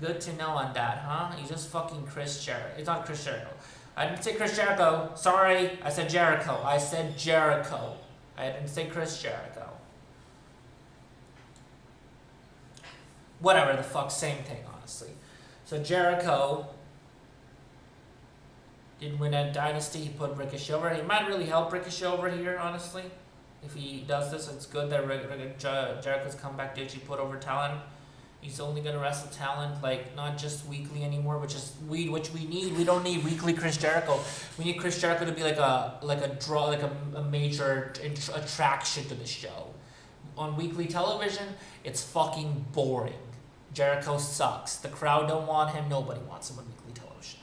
good to know on that, huh? He's just fucking Chris Jericho. It's not Chris Jericho. I didn't say Chris Jericho. Sorry. I said Jericho. I said Jericho. I didn't say Chris Jericho. Whatever the fuck. Same thing, honestly. So, Jericho didn't win that Dynasty. He put Ricochet over. He might really help Ricochet over here, honestly. If he does this, it's good that Jericho's comeback did actually put over talent. He's only going to wrestle talent, like, not just weekly anymore, which we need. We don't need weekly Chris Jericho. We need Chris Jericho to be like a major attraction to the show. On weekly television, it's fucking boring. Jericho sucks. The crowd don't want him. Nobody wants him on weekly television.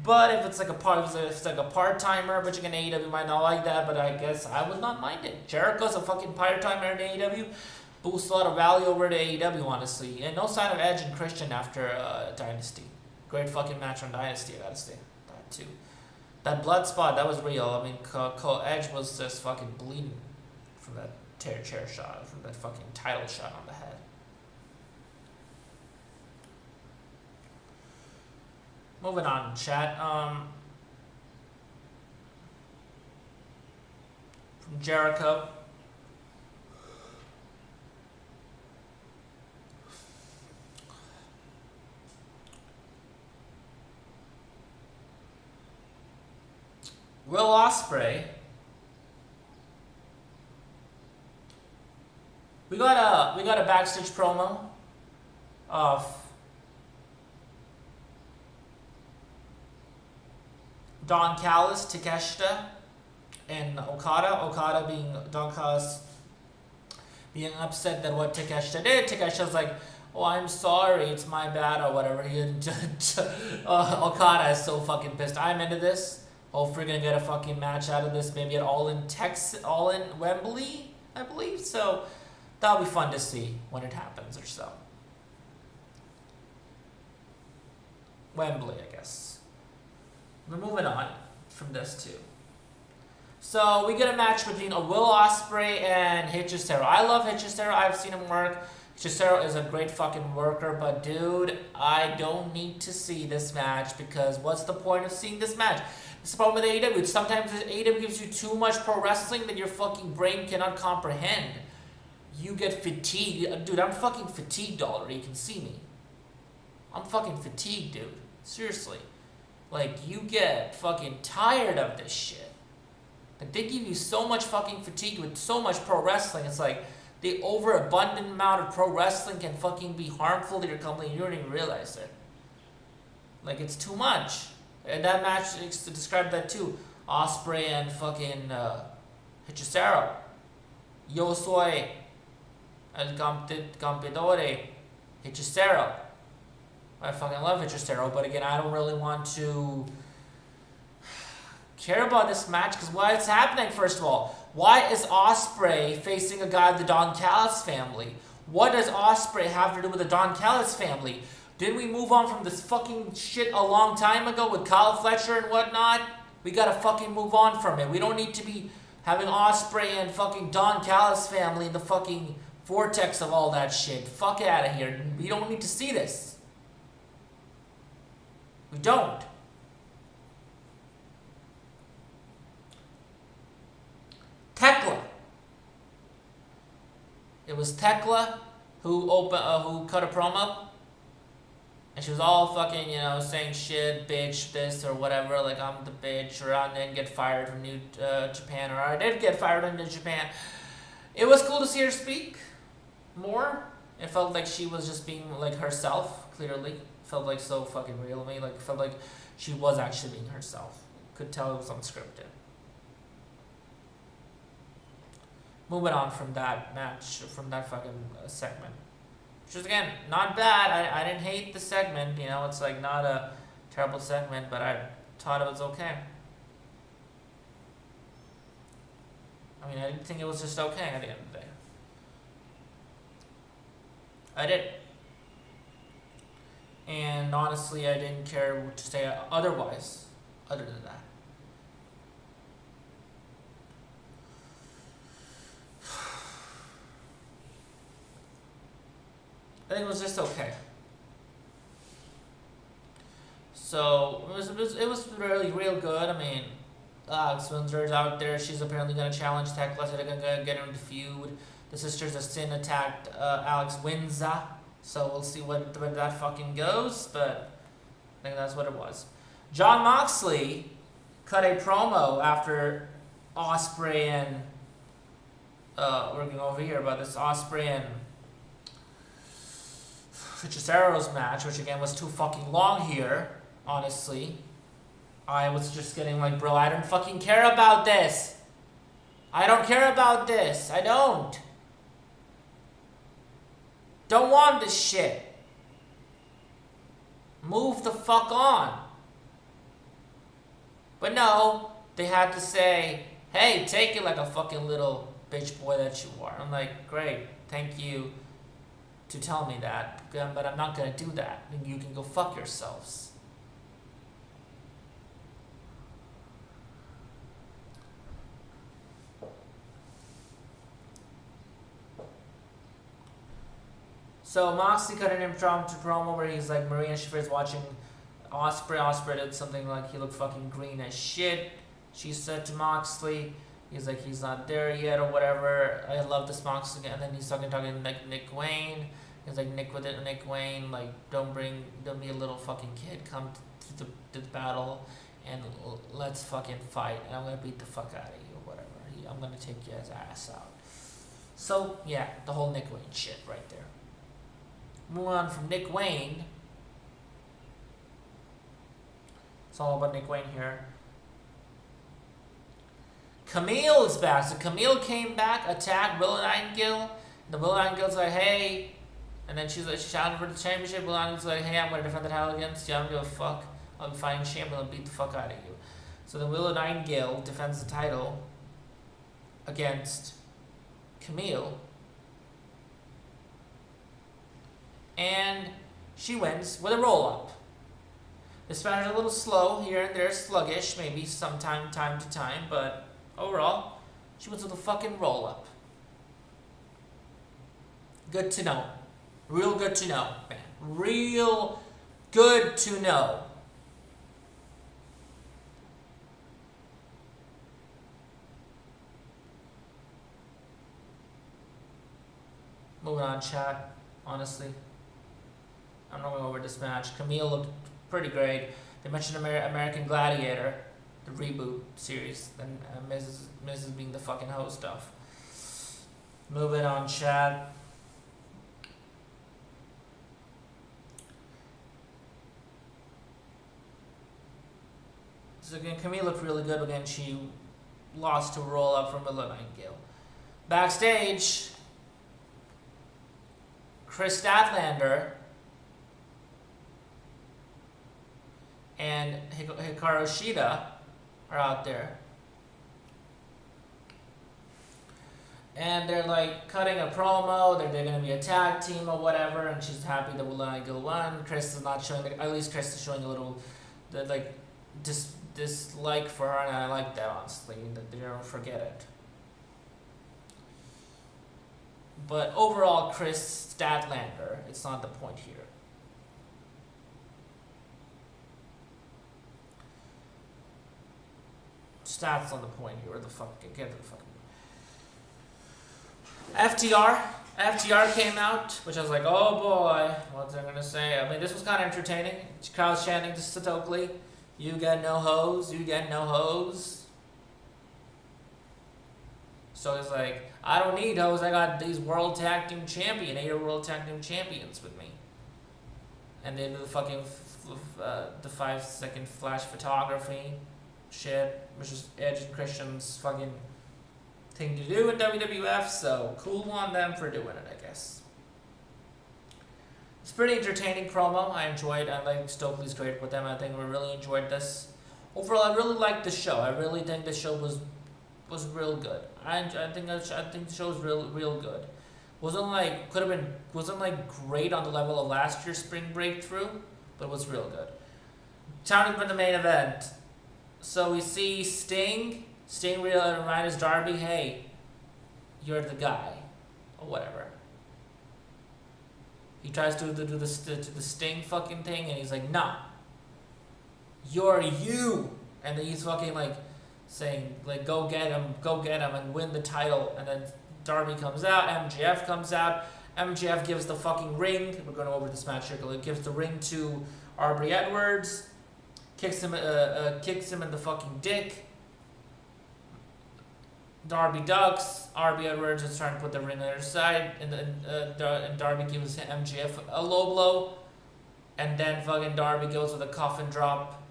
But if it's like a part-timer, which again AEW might not like that, but I guess I would not mind it. Jericho's a fucking part-timer in AEW. Boosts a lot of value over to AEW, honestly. And no sign of Edge and Christian after Dynasty. Great fucking match on Dynasty, I gotta say that too. That blood spot, that was real. I mean, Edge was just fucking bleeding from that chair shot, from that fucking title shot on the head. Moving on, chat. From Jericho. Will Ospreay. We got a backstage promo of Don Callis, Takeshita, and Okada. Okada being Don Callis being upset that what Takeshita did. Takeshita's like, oh, I'm sorry, it's my bad or whatever. Okada is so fucking pissed. I'm into this. Hopefully we're gonna get a fucking match out of this. Maybe at ALLIN Wembley, I believe. So that'll be fun to see when it happens or so. Wembley, I guess. We're moving on from this too. So we get a match between Will Ospreay and Hechicero. I love Hechicero. I've seen him work. Hechicero is a great fucking worker, but dude, I don't need to see this match because what's the point of seeing this match? It's the problem with AEW. Sometimes AEW gives you too much pro wrestling that your fucking brain cannot comprehend. You get fatigued. Dude, I'm fucking fatigued already. You can see me. I'm fucking fatigued, dude. Seriously. Like, you get fucking tired of this shit. Like, they give you so much fucking fatigue with so much pro wrestling. It's like, the overabundant amount of pro wrestling can fucking be harmful to your company. You don't even realize it. Like, it's too much. And that match described that too. Ospreay and fucking Hechicero. Yo soy el campeador Hechicero. I fucking love Hechicero, but again, I don't really want to care about this match because why it's happening, first of all. Why is Ospreay facing a guy of the Don Callis family? What does Ospreay have to do with the Don Callis family? Didn't we move on from this fucking shit a long time ago with Kyle Fletcher and whatnot? We gotta fucking move on from it. We don't need to be having Ospreay and fucking Don Callis family in the fucking vortex of all that shit. Fuck it out of here. We don't need to see this. We don't. Tekla. It was Tekla who cut a promo, and she was all fucking, saying shit, bitch, this or whatever, like I'm the bitch, or I didn't get fired from New Japan, or I did get fired from New Japan. It was cool to see her speak more. It felt like she was just being like herself, clearly. Felt like so fucking real to me. Like, felt like she was actually being herself. Could tell it was unscripted. Moving on from that match, from that fucking segment. Which was, again, not bad. I didn't hate the segment. It's like not a terrible segment, but I thought it was okay. I mean, I didn't think it was just okay at the end of the day. I did. And honestly, I didn't care what to say otherwise, other than that. I think it was just okay. So it was really real good. I mean, Alex Windsor's out there. She's apparently gonna challenge Tekla. They're gonna get her into feud. The Sisters of Sin attacked Alex Windsor. So we'll see where that fucking goes, but I think that's what it was. Jon Moxley cut a promo after Ospreay and we're going over here about this Ospreay and Hechicero's match, which again was too fucking long here, honestly. I was just getting like, bro, I don't fucking care about this. I don't care about this. I don't. Don't want this shit. Move the fuck on. But no, they had to say, hey, take it like a fucking little bitch boy that you are. I'm like, great, thank you to tell me that, but I'm not gonna do that. And you can go fuck yourselves. So Moxley cut an impromptu promo where he's like, Marina Shafir's watching Osprey. Osprey did something like he looked fucking green as shit. She said to Moxley, he's like, he's not there yet or whatever. I love this Moxley. And then he's talking like Nick Wayne. He's like, Nick Wayne, like, don't be a little fucking kid. Come to the battle and let's fucking fight. And I'm gonna beat the fuck out of you or whatever. I'm gonna take your ass out. So yeah, the whole Nick Wayne shit right there. Moving on from Nick Wayne. It's all about Nick Wayne here. Camille is back. So Camille came back, attacked Willow Nightingale. The Willow Nightingale's like, hey. And then she's like, she's shouting for the championship. Willow Nightingale's like, hey, I'm going to defend the title against you. I don't give a fuck. I'll be fighting champion. I'll beat the fuck out of you. So then Willow Nightingale defends the title against Camille. And she wins with a roll-up. This match is a little slow here and there, sluggish, maybe time to time, but overall, she wins with a fucking roll-up. Good to know. Real good to know, man. Real good to know. Moving on, chat. Honestly, I'm not going over this match. Camille looked pretty great. They mentioned American Gladiator, the reboot series, and Mrs. being the fucking host of. Moving on, chat. So again, Camille looked really good. Again, she lost to a roll up from Willow Nightingale. Backstage, Chris Statlander and Hikaru Shida are out there. And they're like cutting a promo, they're going to be a tag team or whatever, and she's happy that Willow Nightingale won. Chris is not showing, at least Chris is showing a little, like, dislike for her, and I like that, honestly, that they don't forget it. But overall, Chris Statlander, it's not the point here. Stats on the point here. Where the fuck? Get to the fucking. FTR came out, which I was like, oh boy, what's I gonna say? I mean, this was kind of entertaining. Crowd's chanting to Stokely, you get no hose, you get no hose. So it's like, I don't need hose, I got these World Tag Team Champion, 8 World Tag Team Champions with me. And they did the fucking, the 5-second flash photography shit, which is Edge and Christian's fucking thing to do in WWF, so cool on them for doing it, I guess. It's a pretty entertaining promo. I enjoyed. I like Stokely's great with them. I think we really enjoyed this. Overall, I really liked the show. I really think the show was real good. I think the show was real good. Wasn't like great on the level of last year's Spring Breakthrough, but it was real good. Time for the main event. So we see Sting. Sting reminds Darby, hey, you're the guy, or whatever. He tries to do the Sting fucking thing, and he's like, nah, you're you. And then he's fucking like saying, like, go get him, and win the title. And then Darby comes out, MJF comes out. MJF gives the fucking ring. We're going over this match here. It gives the ring to Aubrey Edwards, kicks him in the fucking dick. Darby ducks. Aubrey Edwards is trying to put the ring on her side, and Darby gives MJF a low blow, and then fucking Darby goes with a coffin drop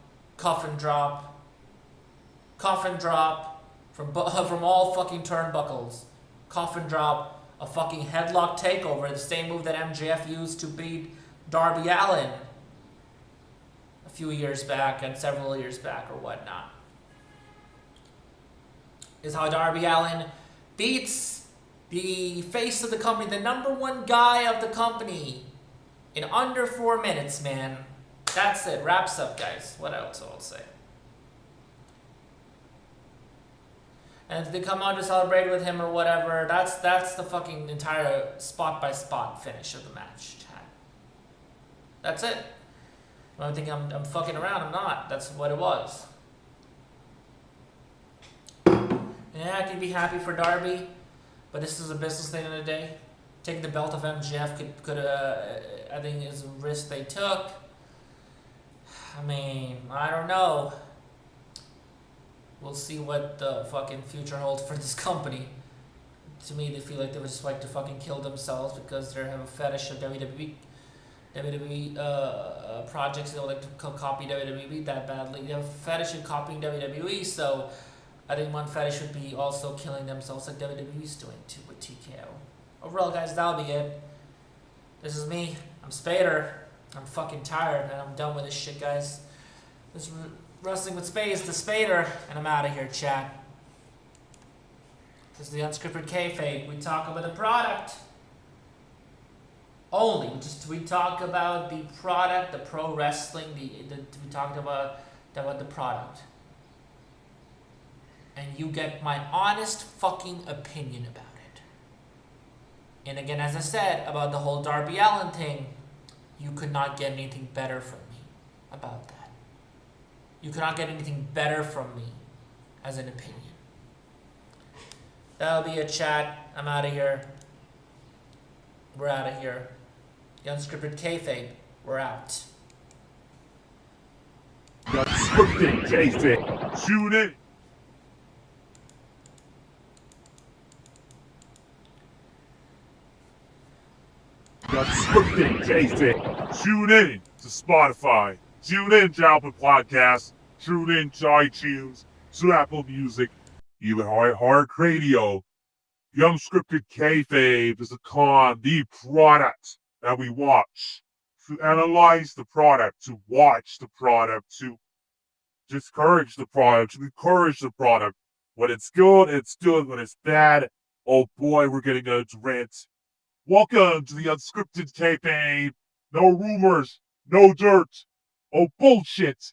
from all fucking turnbuckles. Coffin drop, a fucking headlock takeover, the same move that MJF used to beat Darby Allin a few years back and several years back or whatnot. is how Darby Allin beats the face of the company, the number one guy of the company, in under 4 minutes, man. That's it. Wraps up, guys. What else I'll say? And if they come out to celebrate with him or whatever, that's the fucking entire spot-by-spot finish of the match, chat. That's it. I don't think I'm fucking around. I'm not. That's what it was. Yeah, I can be happy for Darby, but this is a business thing of the day. Taking the belt of MJF could I think is a risk they took. I mean, I don't know. We'll see what the fucking future holds for this company. To me, they feel like they would just like to fucking kill themselves because they have a fetish of WWE projects. They would like to copy WWE that badly. They have a fetish of copying WWE, so I think one fetish would be also killing themselves like WWE's doing too with TKO. Overall, guys, that'll be it. This is me. I'm Spader. I'm fucking tired and I'm done with this shit, guys. This is Wrestling with Spades, the Spader, and I'm out of here, chat. This is the Unscripted Kayfabe. We talk about the product. Only. We talk about the product, the pro wrestling. We talked about the product. And you get my honest fucking opinion about it. And again, as I said about the whole Darby Allin thing, you could not get anything better from me about that. You could not get anything better from me as an opinion. That'll be a chat. I'm out of here. We're out of here. The Unscripted Kayfabe. We're out. The Unscripted Kayfabe. Tune in. The Unscripted Kayfabe. Tune in to Spotify. Tune in to Apple Podcasts. Tune in to iTunes, to Apple Music, even Heart Radio. The Unscripted Kayfabe is the product that we watch. To analyze the product, to watch the product, to discourage the product, to encourage the product. When it's good, it's good. When it's bad, oh boy, we're getting a rant. Welcome to the Unscripted Kayfabe. No rumors, no dirt, oh bullshit.